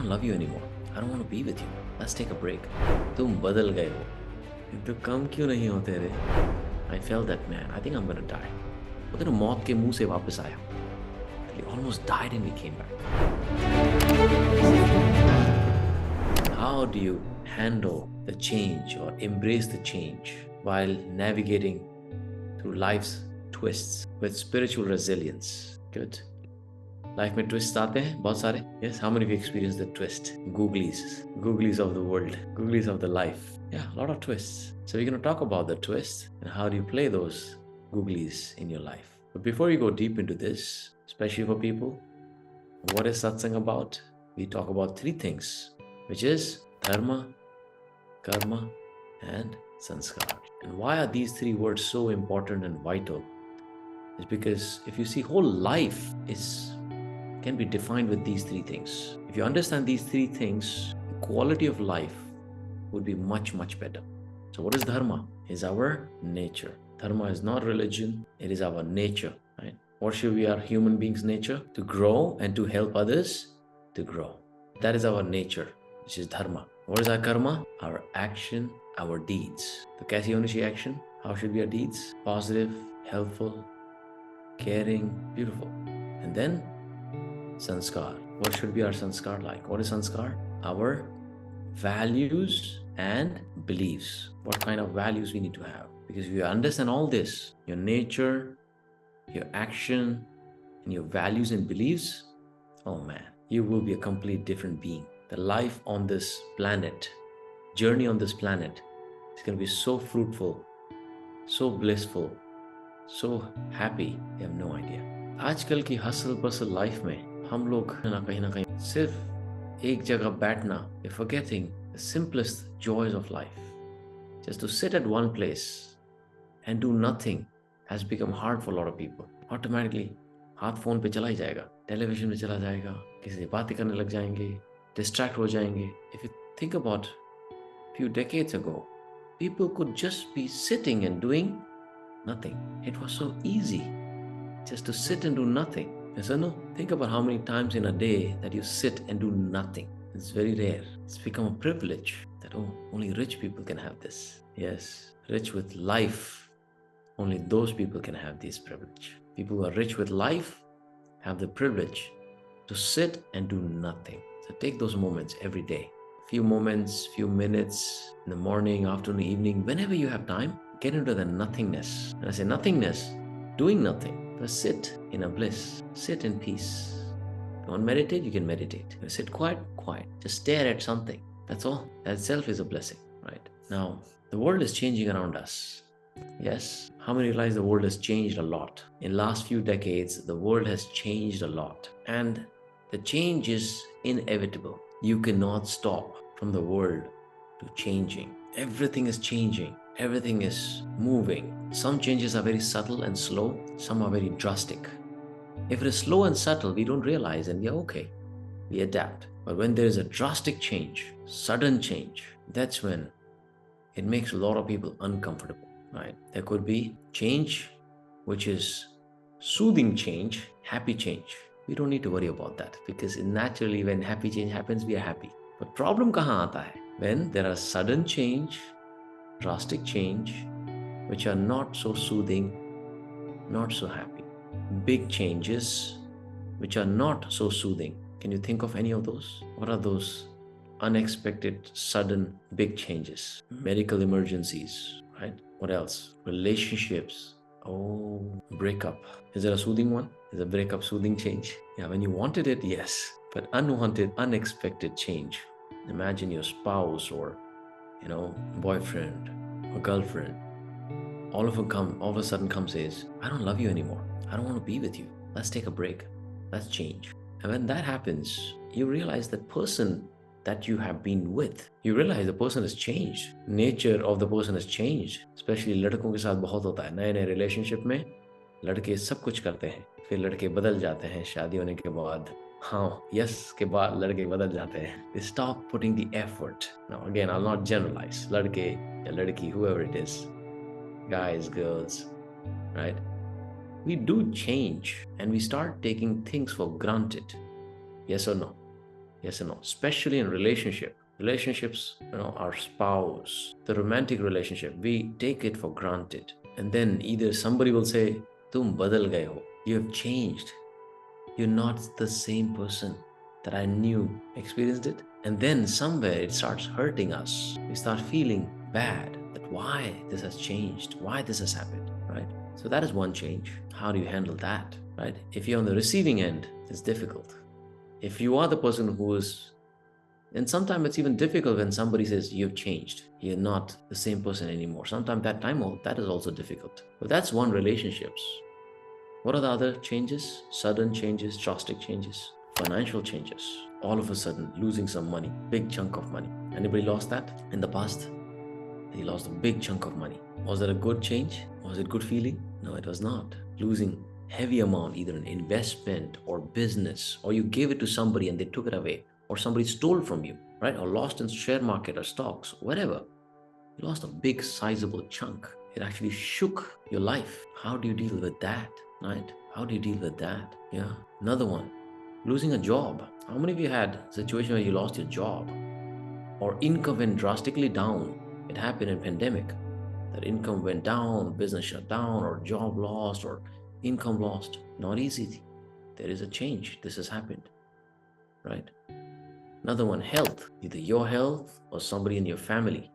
don't love you anymore. I don't want to be with you. Let's take a break. तुम बदल गए हो. तो कम क्यों नहीं होते रे? I felt that, man. I think I'm gonna die. वो तो मौत के मुंह से वापस आया. He almost died and we came back. How do you handle the change or embrace the change while navigating through life's twists with spiritual resilience? Good. Life में twists आते हैं बहुत सारे. Yes, how many of you experienced the twist? Googlies of the world, googlies of the life. Yeah, a lot of twists. So we're going to talk about the twists and how do you play those googlies in your life. But before we go deep into this, especially for people, what is satsang about? We talk about three things, which is dharma, karma, and sanskar. And why are these three words so important and vital? It's because if you see, whole life can be defined with these three things. If you understand these three things, the quality of life would be much, much better. So what is dharma? It's our nature. Dharma is not religion, it is our nature, right? What should be our human beings' nature? To grow and to help others to grow. That is our nature, which is dharma. What is our karma? Our action, our deeds. So kaisi honi chahiye action? How should be our deeds? Positive, helpful, caring, beautiful. And then sanskar. What should be our sanskar like? What is sanskar? Our values and beliefs. What kind of values we need to have? Because if you understand all this, your nature, your action, and your values and beliefs, oh man, you will be a complete different being. The life on this planet, journey on this planet, is going to be so fruitful, so blissful, so happy, you have no idea. आजकल की hustle पसल life में हम लोग ना कहीं सिर्फ एक जगह बैठना, we're forgetting the simplest joys of life. Just to sit at one place and do nothing has become hard for a lot of people. Automatically हाथ फोन पे चला ही जाएगा, टेलीविजन पे चला जाएगा, किसी से बातें करने लग जाएंगे, डिस्ट्रैक्ट हो जाएंगे. If you think about a few decades ago, people could just be sitting and doing nothing. It was so easy just to sit and do nothing. Yes or no? Think about how many times in a day that you sit and do nothing. It's very rare. It's become a privilege that, oh, only rich people can have this. Yes, rich with life, only those people can have this privilege. People who are rich with life have the privilege to sit and do nothing. So take those moments every day. Few moments, few minutes in the morning, afternoon, evening, whenever you have time, get into the nothingness. And I say nothingness, doing nothing. Just sit in a bliss, sit in peace. If you want to meditate, you can meditate. You sit quiet, just stare at something. That's all. That itself is a blessing, right? Now, the world is changing around us. Yes. How many realize the world has changed a lot? In last few decades, the world has changed a lot. And the change is inevitable. You cannot stop from the world to changing. Everything is changing. Everything is moving. Some changes are very subtle and slow. Some are very drastic. If it is slow and subtle, we don't realize and we are okay. We adapt. But when there is a drastic change, sudden change, that's when it makes a lot of people uncomfortable, right? There could be change, which is soothing change, happy change. We don't need to worry about that because naturally when happy change happens, we are happy. But problem kahan aata hai? When there are sudden change, drastic change, which are not so soothing, not so happy. Big changes, which are not so soothing. Can you think of any of those? What are those unexpected, sudden, big changes? Medical emergencies, right? What else? Relationships. Oh, breakup. Is it a soothing one? Is a breakup soothing change? Yeah, when you wanted it, yes. But unwanted, unexpected change. Imagine your spouse or, boyfriend or girlfriend. All of a sudden comes says, I don't love you anymore. I don't want to be with you. Let's take a break. Let's change. And when that happens, you realize the person that you have been with, you realize the person has changed. Nature of the person has changed. Especially लड़कों के साथ बहुत होता है. नए relationship में लड़के सब कुछ करते हैं. फिर लड़के बदल जाते हैं शादी होने के बाद. हाँ, yes के बाद लड़के बदल जाते हैं. They stop putting the effort. Now again, I'll not generalize. लड़के या लड़की, whoever it is, guys, girls, right? We do change and we start taking things for granted. Yes or no? Yes and no. Especially in relationships, our spouse, the romantic relationship, we take it for granted. And then either somebody will say, "Tum badal gaye ho. You have changed. You're not the same person that I knew." Experienced it? And then somewhere it starts hurting us. We start feeling bad that why this has changed, why this has happened, right? So that is one change. How do you handle that, right? If you're on the receiving end, it's difficult. If you are the person who is, and sometimes it's even difficult when somebody says you've changed, you're not the same person anymore. Sometimes that is also difficult. But that's one relationships. What are the other changes? Sudden changes, drastic changes, financial changes. All of a sudden, losing some money, big chunk of money. Anybody lost that in the past? He lost a big chunk of money. Was that a good change? Was it good feeling? No, it was not. Losing heavy amount, either in investment or business, or you gave it to somebody and they took it away, or somebody stole from you, right? Or lost in share market or stocks, whatever. You lost a big sizable chunk. It actually shook your life. How do you deal with that, right? How do you deal with that? Yeah. Another one, losing a job. How many of you had a situation where you lost your job or income went drastically down? It happened in pandemic. That income went down, business shut down, or job lost, or income lost. Not easy. There is a change. This has happened, right? Another one, health. Either your health or somebody in your family.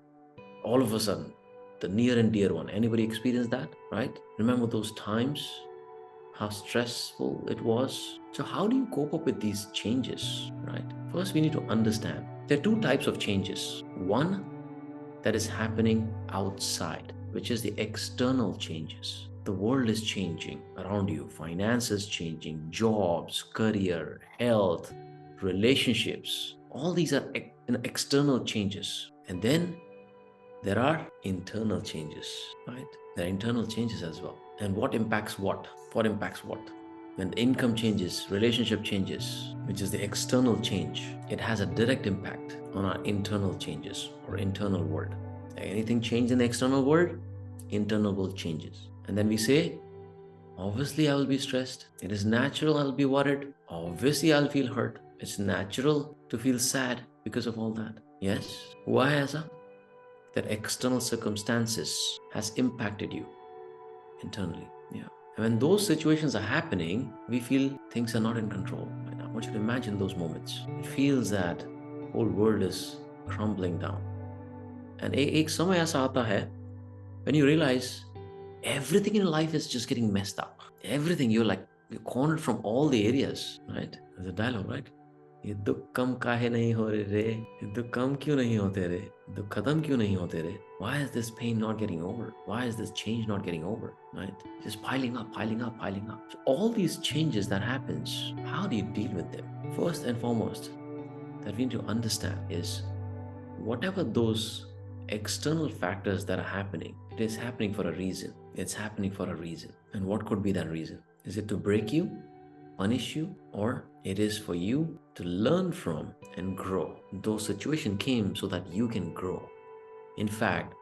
All of a sudden, the near and dear one. Anybody experience that, right? Remember those times, how stressful it was? So how do you cope up with these changes, right? First, we need to understand there are two types of changes. One that is happening outside, which is the external changes. The world is changing around you, finances changing, jobs, career, health, relationships. All these are external changes. And then there are internal changes, right? There are internal changes as well. And what impacts what? What impacts what? When income changes, relationship changes, which is the external change, it has a direct impact on our internal changes or internal world. Anything change in the external world, internal world changes. And then we say, obviously I will be stressed. It is natural I'll be worried. Obviously I'll feel hurt. It's natural to feel sad because of all that. Yes. Why, Asa? That external circumstances has impacted you internally. Yeah. And when those situations are happening, we feel things are not in control. And I want you to imagine those moments. It feels that whole world is crumbling down. And एक समय ऐसा आता है when you realize everything in life is just getting messed up. Everything, you're cornered from all the areas, right? There's a dialogue, right? ये दुख कम काहे नहीं हो रहे रे, ये दुख कम क्यों नहीं होते रे, दुख खत्म क्यों नहीं होते रे? Why is this pain not getting over? Why is this change not getting over? Right? Just piling up, piling up, piling up. So all these changes that happens, how do you deal with them? First and foremost, that we need to understand is whatever those external factors that are happening, it is happening for a reason. It's happening for a reason. And what could be that reason? Is it to break you, punish you, or it is for you to learn from and grow? Those situations came so that you can grow. In fact,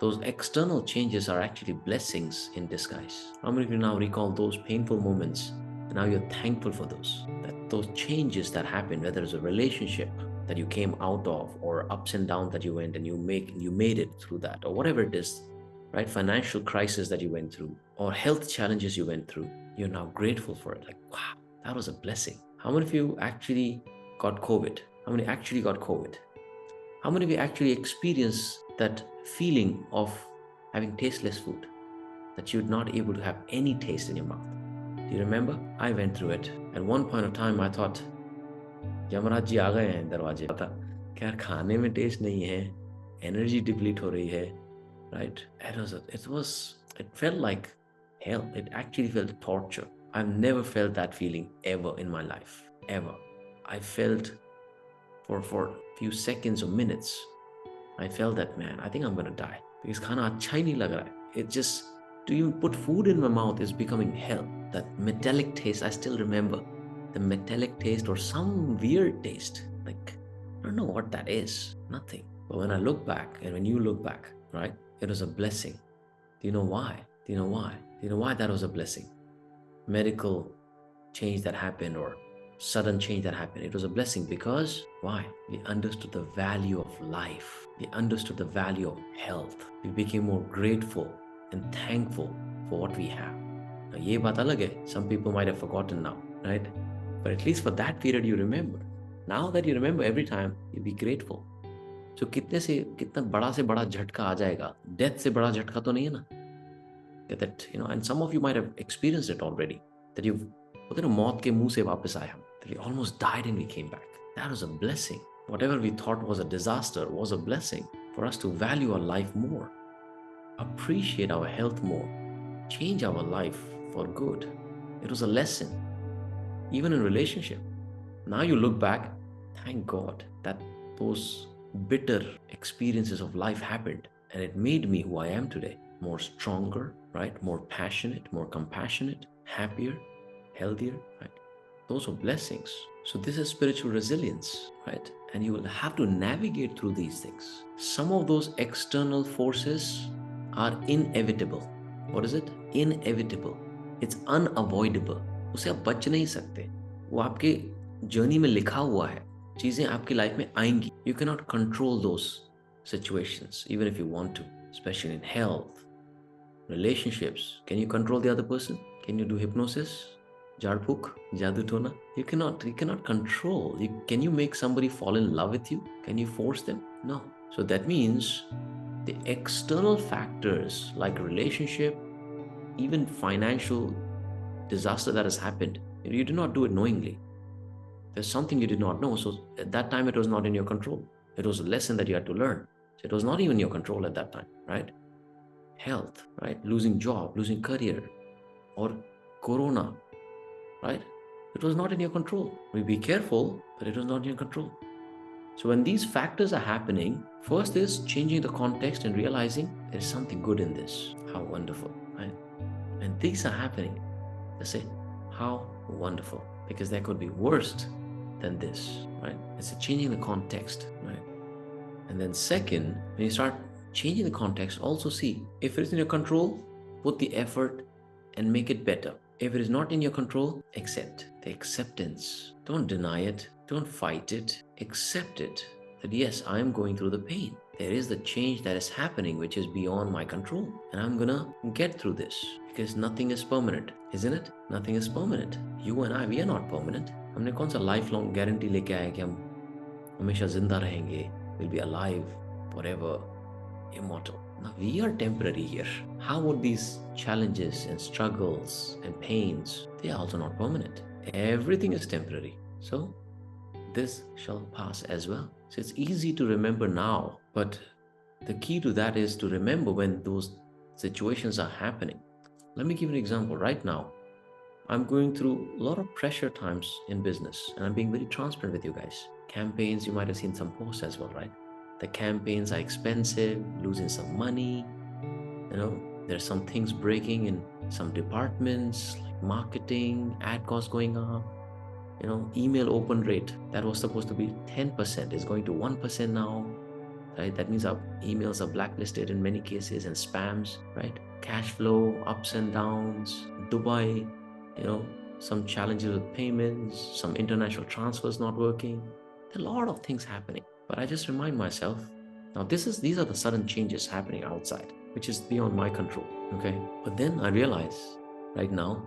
those external changes are actually blessings in disguise. How many of you now recall those painful moments and now you're thankful for those? That those changes that happened, whether it's a relationship that you came out of, or ups and downs that you went and you made it through that, or whatever it is, right? Financial crisis that you went through, or health challenges you went through, you're now grateful for it. Like, wow, that was a blessing. How many of you actually got COVID? How many actually got COVID? How many of you actually experienced that feeling of having tasteless food, that you're not able to have any taste in your mouth? Do you remember? I went through it. At one point of time, I thought, Yamraj ji आ गए हैं दरवाजे, पता क्या यार खाने में test नहीं है, एनर्जी डिप्लीट हो रही है, right? It felt like hell. It actually felt torture. I've never felt that feeling ever in my life, ever. I felt for a few seconds or minutes, I felt that, man, I think I'm gonna die because खाना अच्छा ही नहीं लग रहा है. It just, to even put food in my mouth is becoming hell. That metallic taste, I still remember the metallic taste or some weird taste. Like, I don't know what that is, nothing. But when I look back, and when you look back, right, it was a blessing. Do you know why? Do you know why that was a blessing? Medical change that happened, or sudden change that happened. It was a blessing because why? We understood the value of life. We understood the value of health. We became more grateful and thankful for what we have. Now, ye baat alag hai. Some people might have forgotten now, right? But at least for that period, you remember. Now that you remember, every time you be grateful. So कितना बड़ा से बड़ा झटका आ जाएगा. Death से बड़ा झटका तो नहीं है ना. That, and some of you might have experienced it already. That you've, मौत के मुंह से वापस आए हम. That we almost died and we came back. That was a blessing. Whatever we thought was a disaster was a blessing for us to value our life more, appreciate our health more, change our life for good. It was a lesson, even in relationship. Now you look back, thank God that those bitter experiences of life happened and it made me who I am today. More stronger, right? More passionate, more compassionate, happier, healthier, right? Those are blessings. So this is spiritual resilience, right? And you will have to navigate through these things. Some of those external forces are inevitable. What is it? Inevitable. It's unavoidable. उसे आप बच नहीं सकते. वो आपके journey में लिखा हुआ है. चीजें आपकी लाइफ में आएंगी. You cannot control those situations, even if you want to, especially in health, relationships. Can you control the other person? Can you do hypnosis? Jadpuk, Jadu Tona? You cannot control. Can you make somebody fall in love with you? Can you force them? No. So that means the external factors like relationship, even financial disaster that has happened, you did not do it knowingly. There's something you did not know. So at that time, it was not in your control. It was a lesson that you had to learn. So it was not even your control at that time, right? Health, right? Losing job, losing career, or corona, right? It was not in your control. We be careful, but it was not in your control. So when these factors are happening, first is changing the context and realizing there is something good in this. How wonderful, right? When things are happening, they say, how wonderful, because there could be worse than this, right? It's changing the context, right? And then second, when you start changing the context, also see if it is in your control, put the effort and make it better. If it is not in your control, accept. The acceptance. Don't deny it. Don't fight it. Accept it. That yes, I am going through the pain. There is the change that is happening which is beyond my control. And I'm gonna get through this because nothing is permanent, isn't it? Nothing is permanent. You and I, we are not permanent. हमने कौन सा lifelong guarantee लेके आया कि हम हमेशा जिंदा रहेंगे, we'll be alive forever, immortal. Now we are temporary here. How would these challenges and struggles and pains, they are also not permanent. Everything is temporary. So this shall pass as well. So it's easy to remember now, but the key to that is to remember when those situations are happening. Let me give you an example. Right now, I'm going through a lot of pressure times in business, and I'm being very transparent with you guys. Campaigns, you might have seen some posts as well, right? The campaigns are expensive, losing some money. There's some things breaking in some departments, like marketing, ad costs going up. Email open rate that was supposed to be 10% is going to 1% now, right? That means our emails are blacklisted in many cases and spams, right? Cash flow, ups and downs, Dubai, some challenges with payments, some international transfers not working. There are a lot of things happening. But I just remind myself, now these are the sudden changes happening outside, which is beyond my control, okay? But then I realize right now,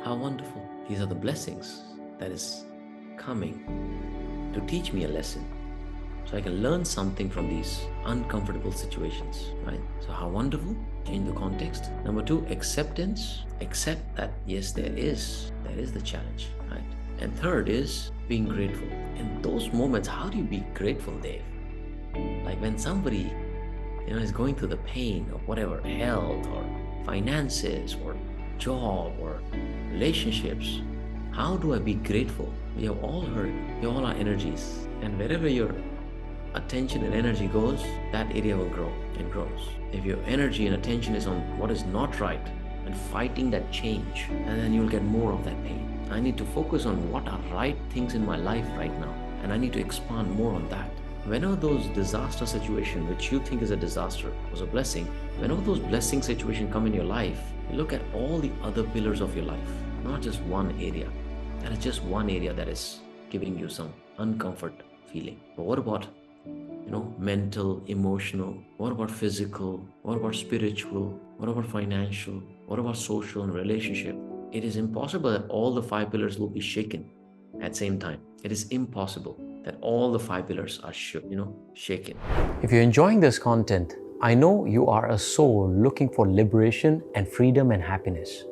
how wonderful. These are the blessings that is coming to teach me a lesson. So I can learn something from these uncomfortable situations, right? So how wonderful, change the context. Number two, acceptance. Accept that, yes, there is the challenge, right? And third is being grateful. In those moments, how do you be grateful, Dave? Like when somebody, is going through the pain of whatever, health or finances or job or relationships, how do I be grateful? We have all heard, we all are energies. And wherever your attention and energy goes, that area will grow and grows. If your energy and attention is on what is not right and fighting that change, and then you'll get more of that pain. I need to focus on what are right things in my life right now, and I need to expand more on that. Whenever those disaster situations, which you think is a disaster, was a blessing, whenever those blessing situations come in your life, you look at all the other pillars of your life, not just one area. and it's just one area that is giving you some uncomfort feeling. But what about mental, emotional? What about physical? What about spiritual? What about financial? What about social and relationship? It is impossible that all the five pillars will be shaken at the same time. It is impossible that all the five pillars are shaken. If you're enjoying this content, I know you are a soul looking for liberation and freedom and happiness.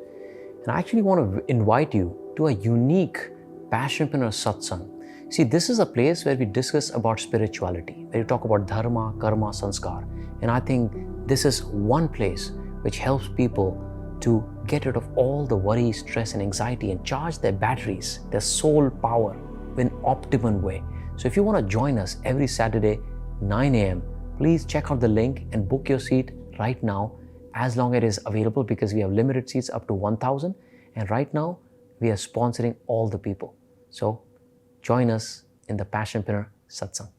And I actually want to invite you to a unique Passionpreneur satsang. See, this is a place where we discuss about spirituality, where we talk about Dharma, Karma, Sanskar. And I think this is one place which helps people to get rid of all the worry, stress, and anxiety and charge their batteries, their soul power in an optimum way. So if you want to join us every Saturday, 9 a.m., please check out the link and book your seat right now, as long as it is available, because we have limited seats up to 1,000. And right now, we are sponsoring all the people. So join us in the Passionpreneur satsang.